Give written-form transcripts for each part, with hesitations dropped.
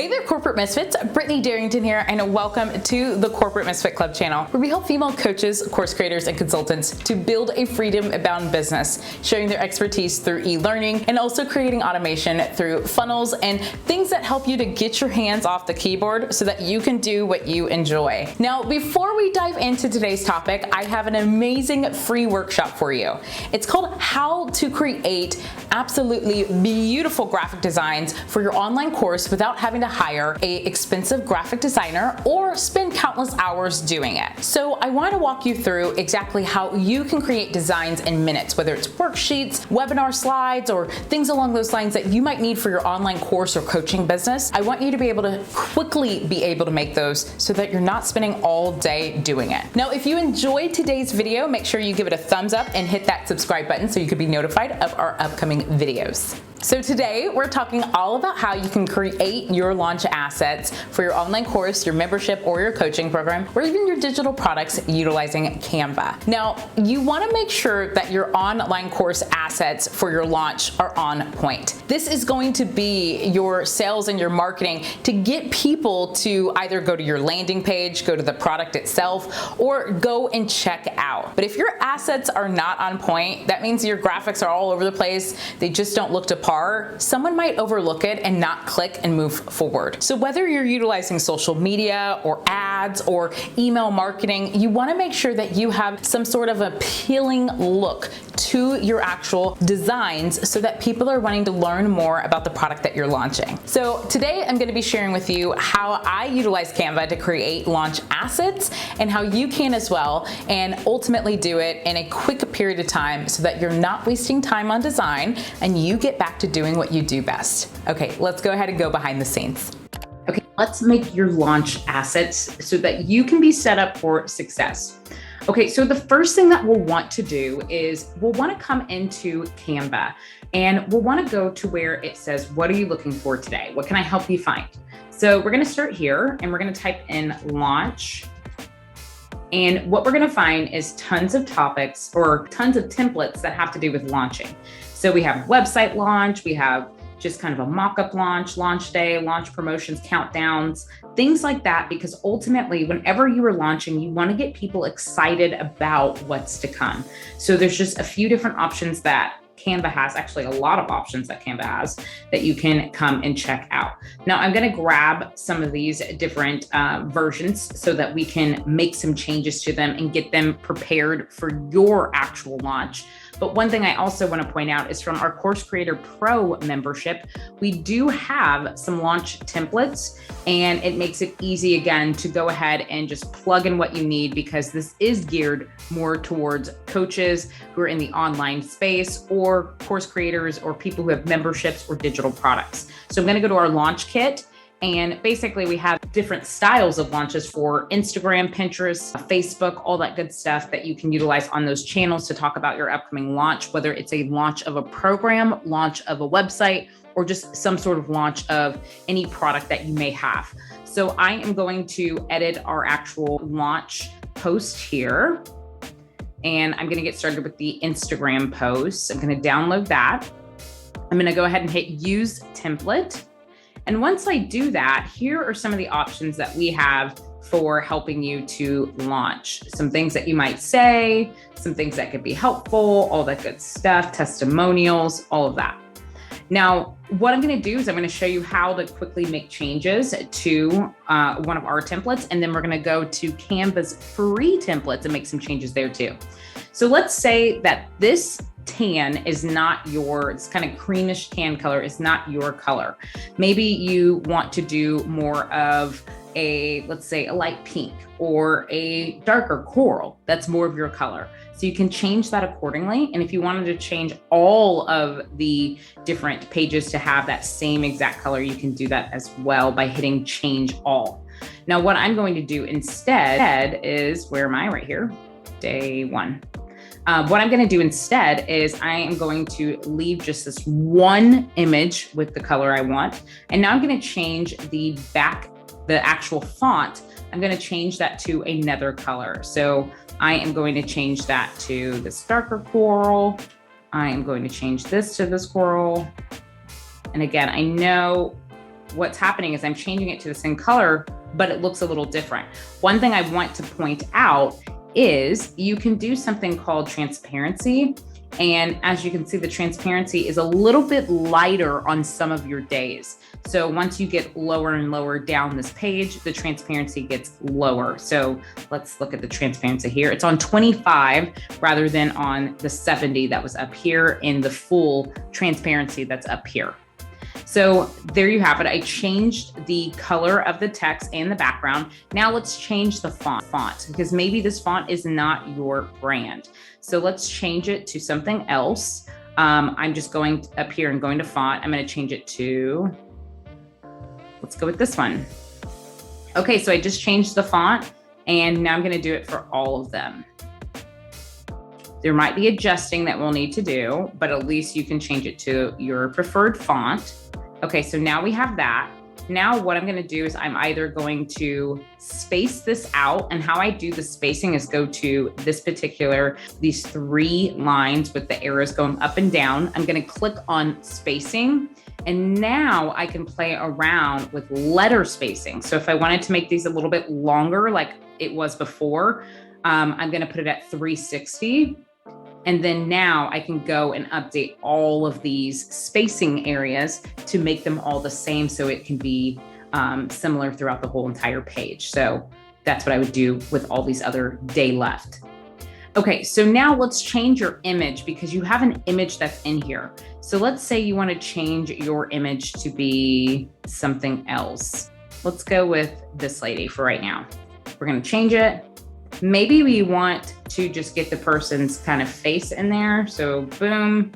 Hey there, Corporate Misfits. Brittany Darrington here, and welcome to the Corporate Misfit Club channel, where we help female coaches, course creators, and consultants to build a freedom-bound business, sharing their expertise through e-learning and also creating automation through funnels and things that help you to get your hands off the keyboard so that you can do what you enjoy. Now, before we dive into today's topic, I have an amazing free workshop for you. It's called How to Create Absolutely Beautiful Graphic Designs for Your Online Course Without Having to hire an expensive graphic designer or spend countless hours doing it. So I want to walk you through exactly how you can create designs in minutes, whether it's worksheets, webinar slides, or things along those lines that you might need for your online course or coaching business. I want you to be able to quickly be able to make those so that you're not spending all day doing it. Now, if you enjoyed today's video, make sure you give it a thumbs up and hit that subscribe button so you can be notified of our upcoming videos. So today we're talking all about how you can create your launch assets for your online course, your membership, or your coaching program, or even your digital products utilizing Canva. Now, you want to make sure that your online course assets for your launch are on point. This is going to be your sales and your marketing to get people to either go to your landing page, go to the product itself, or go and check out. But if your assets are not on point, that means your graphics are all over the place, they just don't look to par, someone might overlook it and not click and move forward. So whether you're utilizing social media or ads or email marketing, you want to make sure that you have some sort of appealing look to your actual designs so that people are wanting to learn more about the product that you're launching. So today I'm going to be sharing with you how I utilize Canva to create launch assets and how you can as well, and ultimately do it in a quick period of time so that you're not wasting time on design and you get back to doing what you do best. Okay, let's go ahead and go behind the scenes. Okay, let's make your launch assets so that you can be set up for success. Okay, so the first thing that we'll want to do is we'll want to come into Canva and we'll want to go to where it says, what are you looking for today? What can I help you find? So we're going to start here and we're going to type in launch. And what we're going to find is tons of topics or tons of templates that have to do with launching. So we have website launch, we have just kind of a mock-up launch, launch day, launch promotions, countdowns, things like that, because ultimately, whenever you are launching, you want to get people excited about what's to come. So there's just a few different options that Canva has, actually a lot of options that Canva has that you can come and check out. Now I'm going to grab some of these different versions so that we can make some changes to them and get them prepared for your actual launch. But one thing I also want to point out is from our Course Creator Pro membership, we do have some launch templates, and it makes it easy again to go ahead and just plug in what you need, because this is geared more towards coaches who are in the online space or course creators or people who have memberships or digital products. So I'm going to go to our launch kit. And basically we have different styles of launches for Instagram, Pinterest, Facebook, all that good stuff that you can utilize on those channels to talk about your upcoming launch, whether it's a launch of a program, launch of a website, or just some sort of launch of any product that you may have. So I am going to edit our actual launch post here. And I'm going to get started with the Instagram post. I'm going to download that. I'm going to go ahead and hit use template. And once I do that, here are some of the options that we have for helping you to launch. Some things that you might say, some things that could be helpful, all that good stuff, testimonials, all of that. Now, what I'm going to do is I'm going to show you how to quickly make changes to one of our templates, and then we're going to go to Canva's free templates and make some changes there too. So let's say that this tan is not your, it's kind of creamish tan color is not your color. Maybe you want to do more of a, let's say a light pink or a darker coral. That's more of your color. So you can change that accordingly. And if you wanted to change all of the different pages to have that same exact color, you can do that as well by hitting change all. Now, what I'm going to do instead is, where am I? Right here, day one. What I'm going to do instead is I am going to leave just this one image with the color I want. And now I'm going to change the actual font. I'm going to change that to another color. So I am going to change that to this darker coral. I am going to change this to this coral. And again, I know what's happening is I'm changing it to the same color, but it looks a little different. One thing I want to point out is you can do something called transparency. And as you can see, the transparency is a little bit lighter on some of your days. So once you get lower and lower down this page, the transparency gets lower. So let's look at the transparency here. It's on 25 rather than on the 70 that was up here in the full transparency that's up here. So there you have it. I changed the color of the text and the background. Now let's change the font because maybe this font is not your brand. So let's change it to something else. I'm just going up here and going to font. I'm going to change it to, let's go with this one. Okay, so I just changed the font and now I'm going to do it for all of them. There might be adjusting that we'll need to do, but at least you can change it to your preferred font. Okay, so now we have that. Now what I'm going to do is I'm either going to space this out, and how I do the spacing is go to this particular, these 3 lines with the arrows going up and down. I'm going to click on spacing, and now I can play around with letter spacing. So if I wanted to make these a little bit longer like it was before, I'm going to put it at 360. And then now I can go and update all of these spacing areas to make them all the same so it can be similar throughout the whole entire page. So that's what I would do with all these other day left. Okay, so now let's change your image because you have an image that's in here. So let's say you want to change your image to be something else. Let's go with this lady for right now. We're going to change it. Maybe we want to just get the person's kind of face in there. So boom.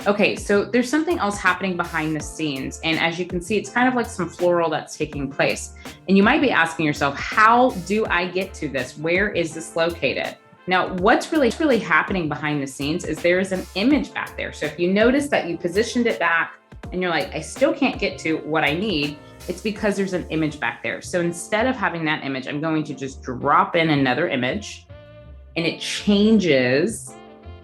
Okay, so there's something else happening behind the scenes. And as you can see, it's kind of like some floral that's taking place. And you might be asking yourself, how do I get to this? Where is this located? Now, what's really happening behind the scenes is there is an image back there. So if you notice that you positioned it back and you're like, I still can't get to what I need, it's because there's an image back there. So instead of having that image, I'm going to just drop in another image and it changes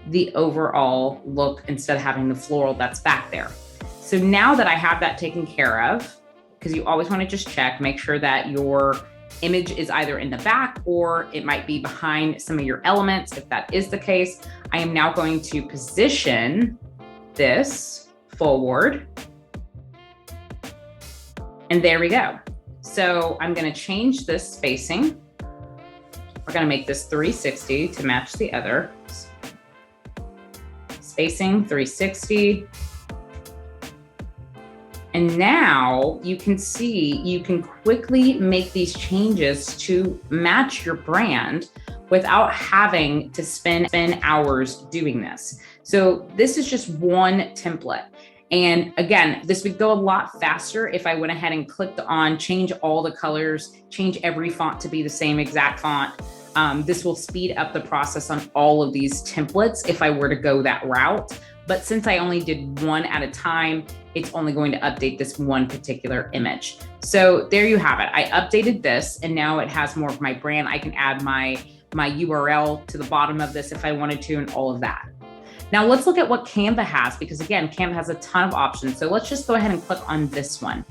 the overall look instead of having the floral that's back there. So now that I have that taken care of, because you always want to just check, make sure that your image is either in the back or it might be behind some of your elements. If that is the case, I am now going to position this forward. And there we go. So I'm going to change this spacing. We're going to make this 360 to match the other. Spacing 360. And now you can see you can quickly make these changes to match your brand without having to spend hours doing this. So this is just one template. And again, this would go a lot faster if I went ahead and clicked on change all the colors, change every font to be the same exact font. This will speed up the process on all of these templates if I were to go that route. But since I only did one at a time, it's only going to update this one particular image. So there you have it. I updated this and now it has more of my brand. I can add my URL to the bottom of this if I wanted to and all of that. Now let's look at what Canva has, because again, Canva has a ton of options. So let's just go ahead and click on this one.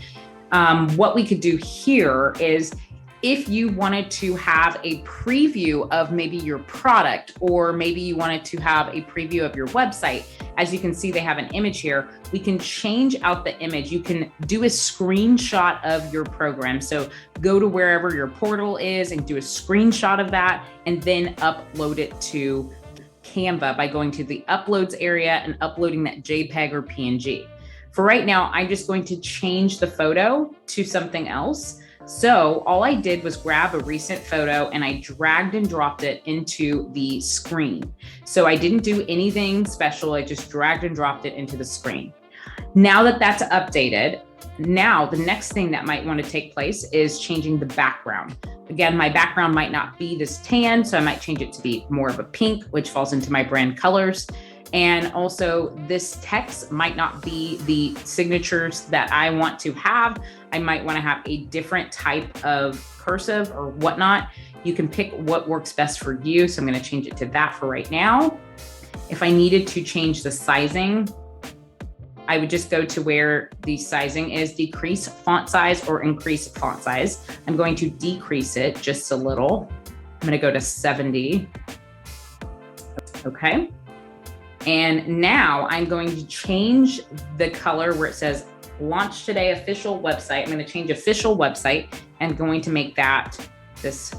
What we could do here is if you wanted to have a preview of maybe your product, or maybe you wanted to have a preview of your website, as you can see, they have an image here. We can change out the image. You can do a screenshot of your program. So go to wherever your portal is and do a screenshot of that and then upload it to Canva by going to the uploads area and uploading that JPEG or PNG. For right now, I'm just going to change the photo to something else. So all I did was grab a recent photo and I dragged and dropped it into the screen. So I didn't do anything special. I just dragged and dropped it into the screen. Now that that's updated, now the next thing that might want to take place is changing the background. Again, my background might not be this tan, so I might change it to be more of a pink, which falls into my brand colors. And also this text might not be the signatures that I want to have. I might want to have a different type of cursive or whatnot. You can pick what works best for you. So I'm going to change it to that for right now. If I needed to change the sizing, I would just go to where the sizing is, decrease font size or increase font size. I'm going to decrease it just a little. I'm going to go to 70. Okay. And now I'm going to change the color where it says launch today official website. I'm going to change official website and going to make that this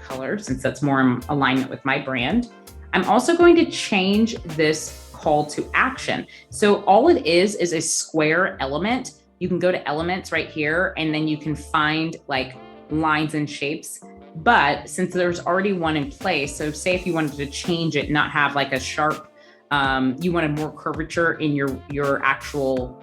color since that's more in alignment with my brand. I'm also going to change this call to action. So all it is a square element. You can go to elements right here and then you can find like lines and shapes. But since there's already one in place, so say if you wanted to change it, not have like a sharp, you wanted more curvature in your actual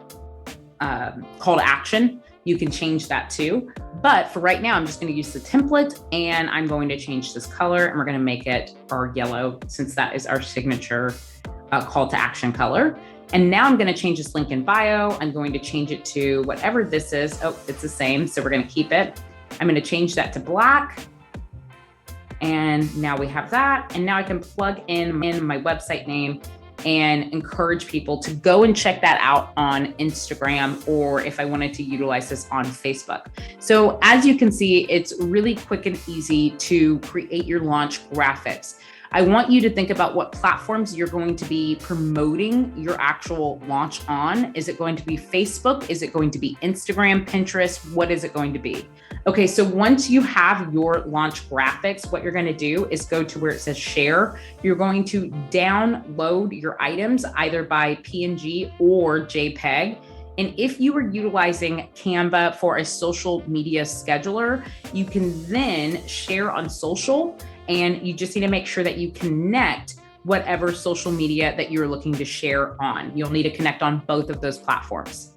call to action, you can change that too. But for right now, I'm just going to use the template and I'm going to change this color and we're going to make it our yellow since that is our signature call to action color. And now I'm going to change this link in bio. I'm going to change it to whatever this is. Oh, it's the same. So we're going to keep it. I'm going to change that to black. And now we have that. And now I can plug in my website name and encourage people to go and check that out on Instagram, or if I wanted to utilize this on Facebook. So as you can see, it's really quick and easy to create your launch graphics. I want you to think about what platforms you're going to be promoting your actual launch on. Is it going to be Facebook? Is it going to be Instagram, Pinterest? What is it going to be? Okay, so once you have your launch graphics, what you're going to do is go to where it says share. You're going to download your items either by PNG or JPEG. And if you are utilizing Canva for a social media scheduler, you can then share on social, and you just need to make sure that you connect whatever social media that you're looking to share on. You'll need to connect on both of those platforms.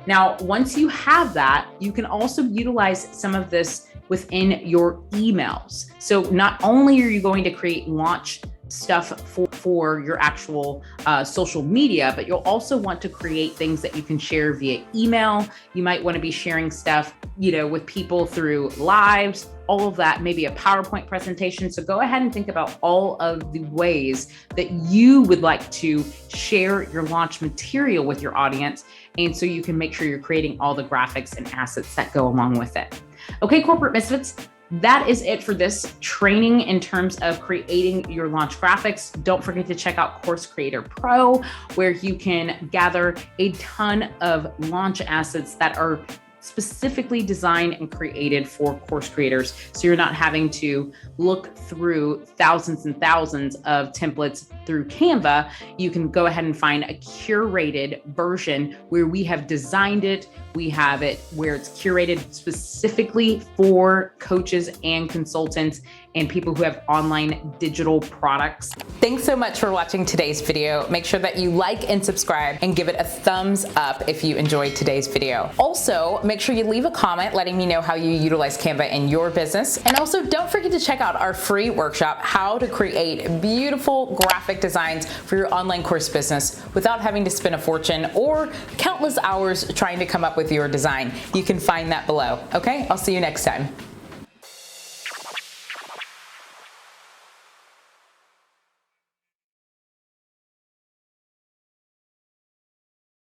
Now, once you have that, you can also utilize some of this within your emails. So not only are you going to create launch stuff for your actual social media, but you'll also want to create things that you can share via email. You might want to be sharing stuff, with people through lives, all of that, maybe a PowerPoint presentation. So go ahead and think about all of the ways that you would like to share your launch material with your audience. And so you can make sure you're creating all the graphics and assets that go along with it. Okay, Corporate Misfits, that is it for this training in terms of creating your launch graphics. Don't forget to check out Course Creator Pro, where you can gather a ton of launch assets that are specifically designed and created for course creators. So you're not having to look through thousands and thousands of templates through Canva. You can go ahead and find a curated version where we have designed it. We have it where it's curated specifically for coaches and consultants and people who have online digital products. Thanks so much for watching today's video. Make sure that you like and subscribe and give it a thumbs up if you enjoyed today's video. Also, make sure you leave a comment letting me know how you utilize Canva in your business. And also don't forget to check out our free workshop, how to create beautiful graphic designs for your online course business without having to spend a fortune or countless hours trying to come up with your design. You can find that below. Okay, I'll see you next time.